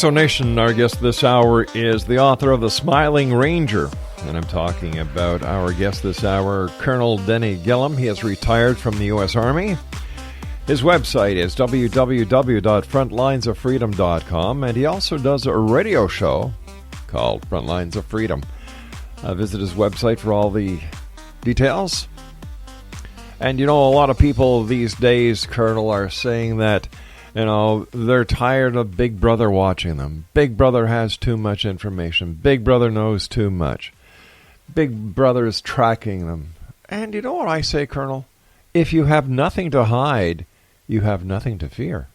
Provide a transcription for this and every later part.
Nation, our guest this hour is the author of The Smiling Ranger. And I'm talking about our guest this hour, Colonel Denny Gillem. He has retired from the U.S. Army. His website is www.frontlinesoffreedom.com, and he also does a radio show called Frontlines of Freedom. Visit his website for all the details. And, a lot of people these days, Colonel, are saying that, they're tired of Big Brother watching them. Big Brother has too much information. Big Brother knows too much. Big Brother is tracking them. And you know what I say, Colonel? If you have nothing to hide, you have nothing to fear.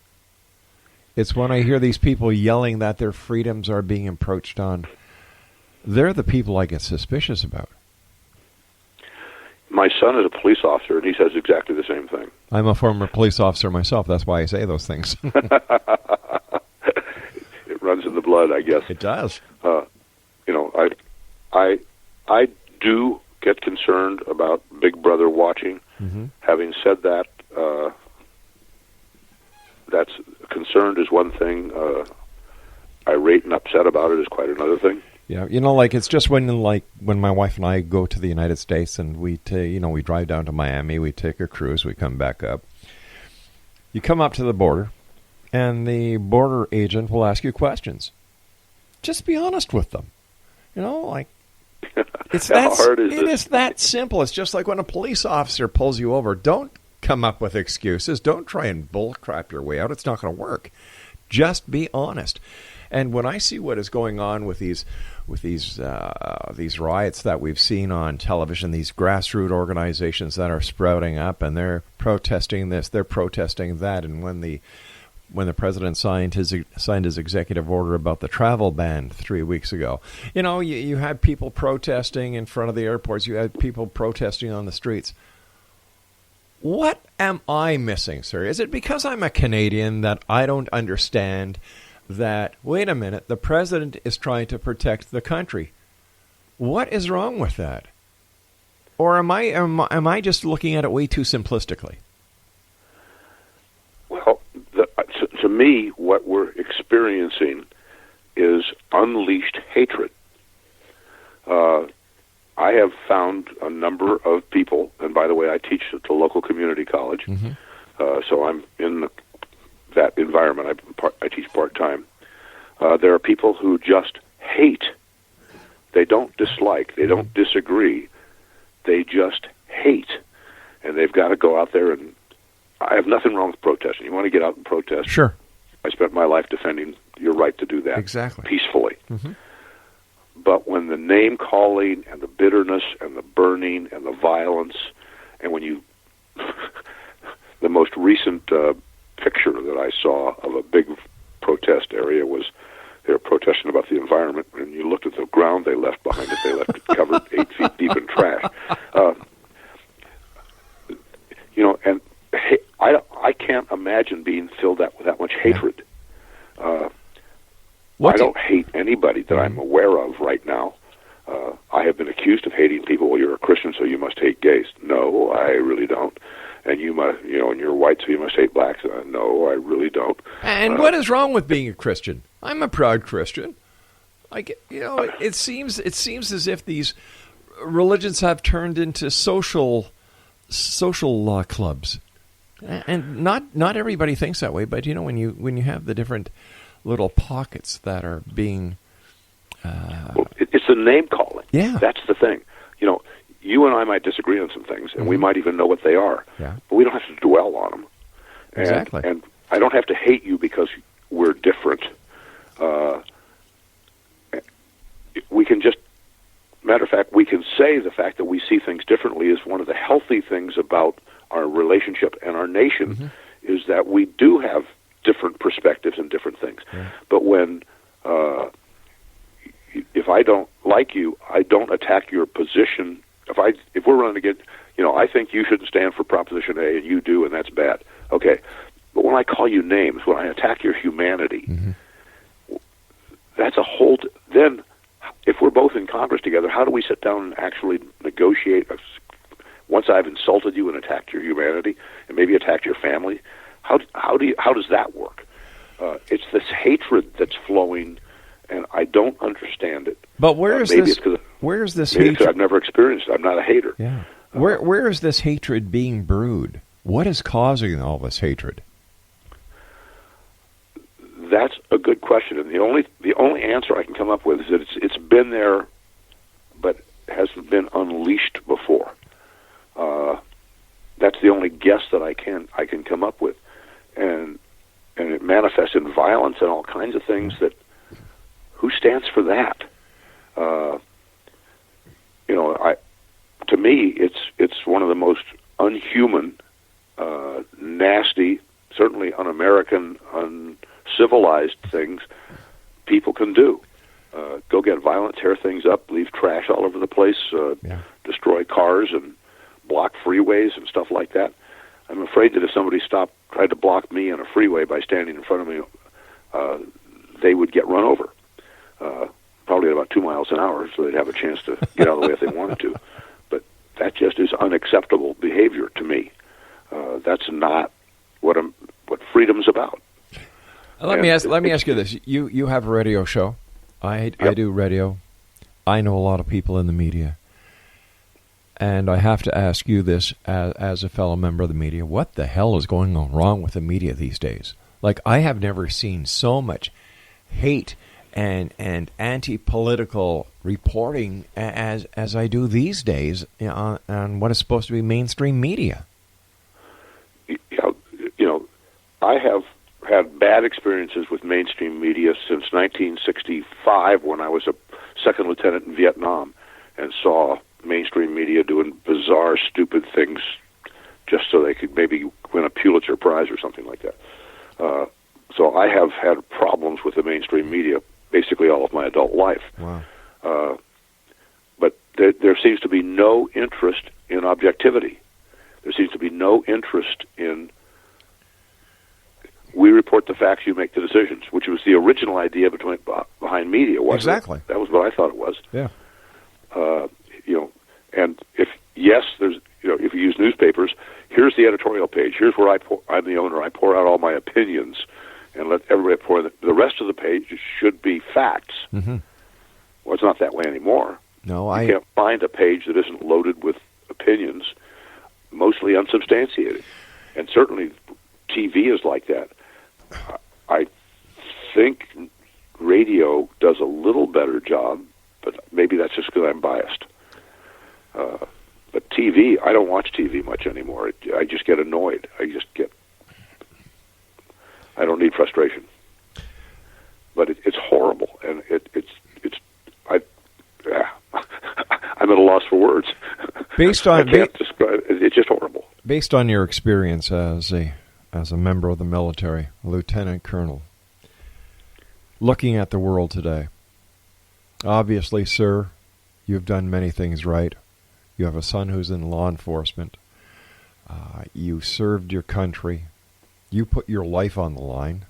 It's when I hear these people yelling that their freedoms are being encroached on, they're the people I get suspicious about. My son is a police officer, and he says exactly the same thing. I'm a former police officer myself. That's why I say those things. It runs in the blood, I guess. It does. I do get concerned about Big Brother watching. Mm-hmm. Having said that, that's concerned is one thing. Irate and upset about it is quite another thing. Yeah, it's just when my wife and I go to the United States and we drive down to Miami, we take a cruise, we come back up. You come up to the border, and the border agent will ask you questions. Just be honest with them. It's that simple. It's just like when a police officer pulls you over. Don't come up with excuses. Don't try and bullcrap your way out. It's not going to work. Just be honest. And when I see what is going on with these riots that we've seen on television, these grassroots organizations that are sprouting up, and they're protesting this, they're protesting that, and when the president signed his executive order about the travel ban 3 weeks ago, you had people protesting in front of the airports, you had people protesting on the streets. What am I missing, sir? Is it because I'm a Canadian that I don't understand that, wait a minute, the president is trying to protect the country? What is wrong with that? Or am I just looking at it way too simplistically? Well, to me, what we're experiencing is unleashed hatred. I have found a number of people, and by the way, I teach at the local community college, mm-hmm. So I'm in that environment. I teach part-time. There are people who just hate. They don't dislike. They don't disagree. They just hate. And they've got to go out there, and I have nothing wrong with protesting. You want to get out and protest? Sure. I spent my life defending your right to do that. Exactly. Peacefully. Mm-hmm. But when the name-calling and the bitterness and the burning and the violence, and when you... the most recent picture that I saw of a big protest area was they were protesting about the environment, and you looked at the ground they left behind it. They left it covered 8 feet deep in trash. And I can't imagine being filled with that much hatred. I don't hate anybody that I'm aware of right now. I have been accused of hating people. Well, you're a Christian, so you must hate gays. No, I really don't. And you must, and you're white, so you must hate blacks. No, I really don't. And what is wrong with being a Christian? I'm a proud Christian. It seems as if these religions have turned into social clubs, and not everybody thinks that way. But when you have the different little pockets that are being, it's the name calling. Yeah, that's the thing. You and I might disagree on some things, and mm-hmm. we might even know what they are. Yeah. But we don't have to dwell on them. Exactly. And I don't have to hate you because we're different. We can just, matter of fact, we can say the fact that we see things differently is one of the healthy things about our relationship and our nation, mm-hmm. is that we do have different perspectives and different things. Yeah. But when, if I don't like you, I don't attack your position. If we're running against, I think you shouldn't stand for Proposition A, and you do, and that's bad. Okay, but when I call you names, when I attack your humanity, mm-hmm. that's a whole. Then, if we're both in Congress together, how do we sit down and actually negotiate? Once I've insulted you and attacked your humanity, and maybe attacked your family, how does that work? It's this hatred that's flowing, and I don't understand it. But where's this hatred? I've never experienced it. I'm not a hater. Yeah. Where is this hatred being brewed? What is causing all this hatred? That's a good question, and the only answer I can come up with is that it's been there, but hasn't been unleashed before. That's the only guess that I can come up with, and it manifests in violence and all kinds of things. That who stands for that? To me, it's one of the most unhuman, nasty, certainly un-American, uncivilized things people can do. Go get violent, tear things up, leave trash all over the place, destroy cars and block freeways and stuff like that. I'm afraid that if somebody tried to block me in a freeway by standing in front of me, they would get run over, probably at about 2 miles an hour, so they'd have a chance to get out of the way if they wanted to. But that just is unacceptable behavior to me. That's not what freedom's about. Let me ask you this: you have a radio show. I do radio. I know a lot of people in the media. And I have to ask you this as a fellow member of the media. What the hell is going on wrong with the media these days? Like, I have never seen so much hate and anti-political reporting as I do these days on what is supposed to be mainstream media. I have had bad experiences with mainstream media since 1965 when I was a second lieutenant in Vietnam and saw mainstream media doing bizarre, stupid things just so they could maybe win a Pulitzer Prize or something like that. So I have had problems with the mainstream media basically all of my adult life. Wow. But there seems to be no interest in objectivity. There seems to be no interest in we report the facts, you make the decisions, which was the original idea behind media, wasn't exactly. it? That was what I thought it was. Yeah. And if you use newspapers, here's the editorial page. Here's where I'm the owner. I pour out all my opinions and let everybody pour the rest of the page should be facts. Mm-hmm. Well, it's not that way anymore. No, you can't find a page that isn't loaded with opinions, mostly unsubstantiated. And certainly TV is like that. I think radio does a little better job, but maybe that's just because I'm biased. But TV, I don't watch TV much anymore. I just get annoyed. I don't need frustration. But it's horrible, and I'm at a loss for words. I can't describe it. It's just horrible. Based on your experience as a member of the military, a lieutenant colonel, looking at the world today, obviously, sir, you've done many things right. You have a son who's in law enforcement. You served your country. You put your life on the line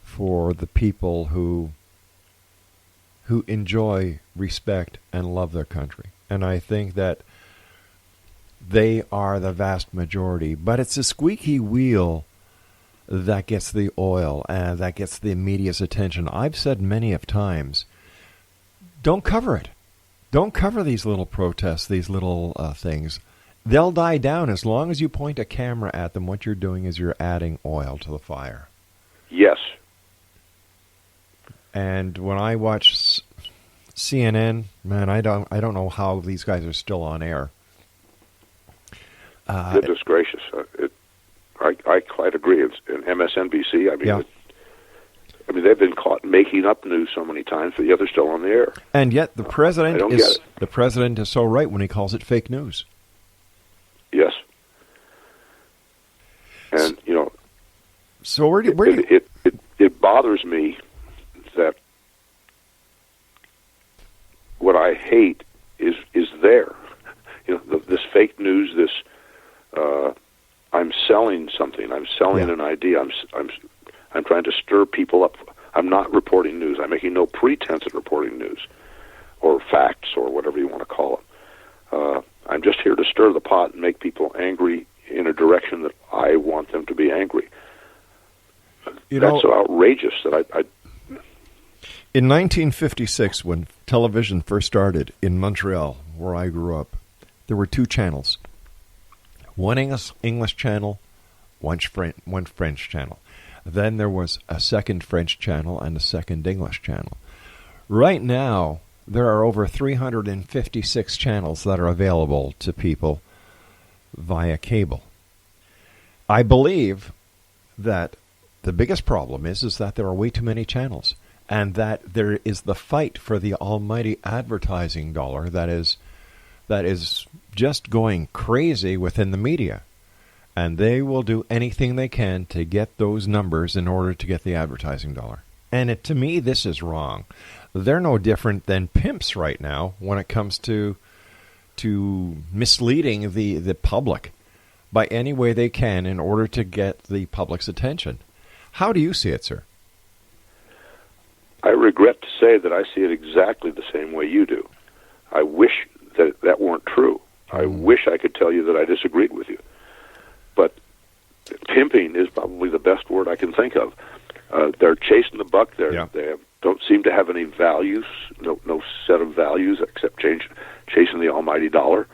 for the people who enjoy, respect, and love their country. And I think that they are the vast majority. But it's the squeaky wheel that gets the oil and that gets the media's attention. I've said many of times, don't cover it. Don't cover these little protests, these little things. They'll die down as long as you point a camera at them. What you're doing is you're adding oil to the fire. Yes. And when I watch CNN, man, I don't know how these guys are still on air. Goodness gracious! I quite agree. It's in MSNBC. I mean, they've been caught making up news so many times, but yet they're still on the air. And yet the president is so right when he calls it fake news. Yes. And so where do you... It bothers me that what I hate is there. This fake news. This I'm selling something. I'm selling an idea. I'm trying to stir people up. I'm not reporting news. I'm making no pretense at reporting news or facts or whatever you want to call it. I'm just here to stir the pot and make people angry in a direction that I want them to be angry. That's so outrageous that I In 1956, when television first started in Montreal, where I grew up, there were two channels. One English channel, one French channel. Then there was a second French channel and a second English channel. Right now, there are over 356 channels that are available to people via cable. I believe that the biggest problem is that there are way too many channels, and that there is the fight for the almighty advertising dollar that is just going crazy within the media. And they will do anything they can to get those numbers in order to get the advertising dollar. And to me, this is wrong. They're no different than pimps right now when it comes to misleading the public by any way they can in order to get the public's attention. How do you see it, sir? I regret to say that I see it exactly the same way you do. I wish that weren't true. I wish I could tell you that I disagreed with you. But pimping is probably the best word I can think of. They're chasing the buck. They don't seem to have any values, no set of values except chasing the almighty dollar.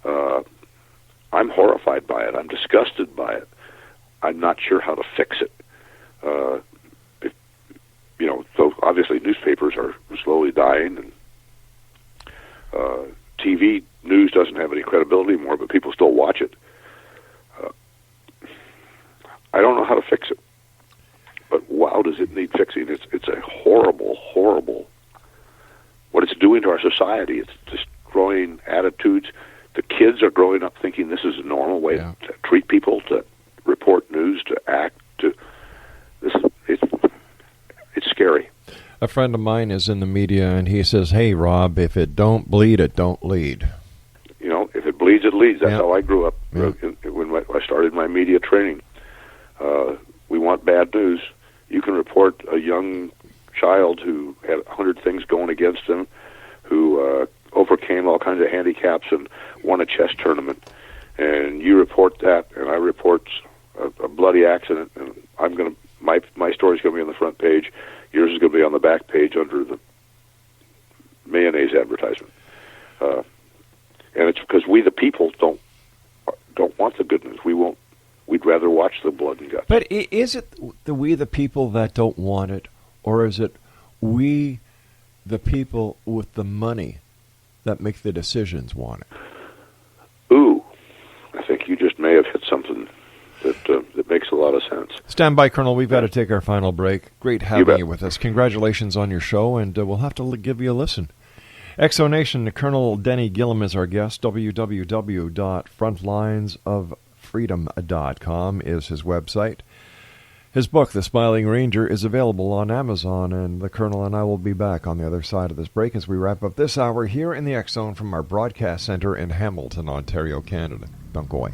I'm horrified by it. I'm disgusted by it. I'm not sure how to fix it. So obviously newspapers are slowly dying, and TV news doesn't have any credibility anymore, but people still watch it. I don't know how to fix it, but wow, does it need fixing? It's a horrible, horrible. What it's doing to our society, it's destroying attitudes. The kids are growing up thinking this is a normal way to treat people, to report news, to act. It's scary. A friend of mine is in the media, and he says, "Hey, Rob, if it don't bleed, it don't lead." If it bleeds, it leads. That's how I grew up when I started my media training. We want bad news. You can report a young child who had 100 things going against him, who overcame all kinds of handicaps and won a chess tournament, and you report that, and I report a bloody accident, and my story's going to be on the front page. Yours is going to be on the back page under the mayonnaise advertisement. And it's because we, the people, don't want the good news. We'd rather watch the blood and guts. But is it we, the people, that don't want it, or is it we, the people with the money, that make the decisions want it? Ooh, I think you just may have hit something that makes a lot of sense. Stand by, Colonel. We've got to take our final break. Great having you with us. Congratulations on your show, and we'll have to give you a listen. Exonation, Colonel Denny Gillem is our guest. www.frontlinesofreedom.com is his website. His book, The Smiling Ranger, is available on Amazon, and the Colonel and I will be back on the other side of this break as we wrap up this hour here in the X Zone from our broadcast center in Hamilton, Ontario, Canada. Don't go away.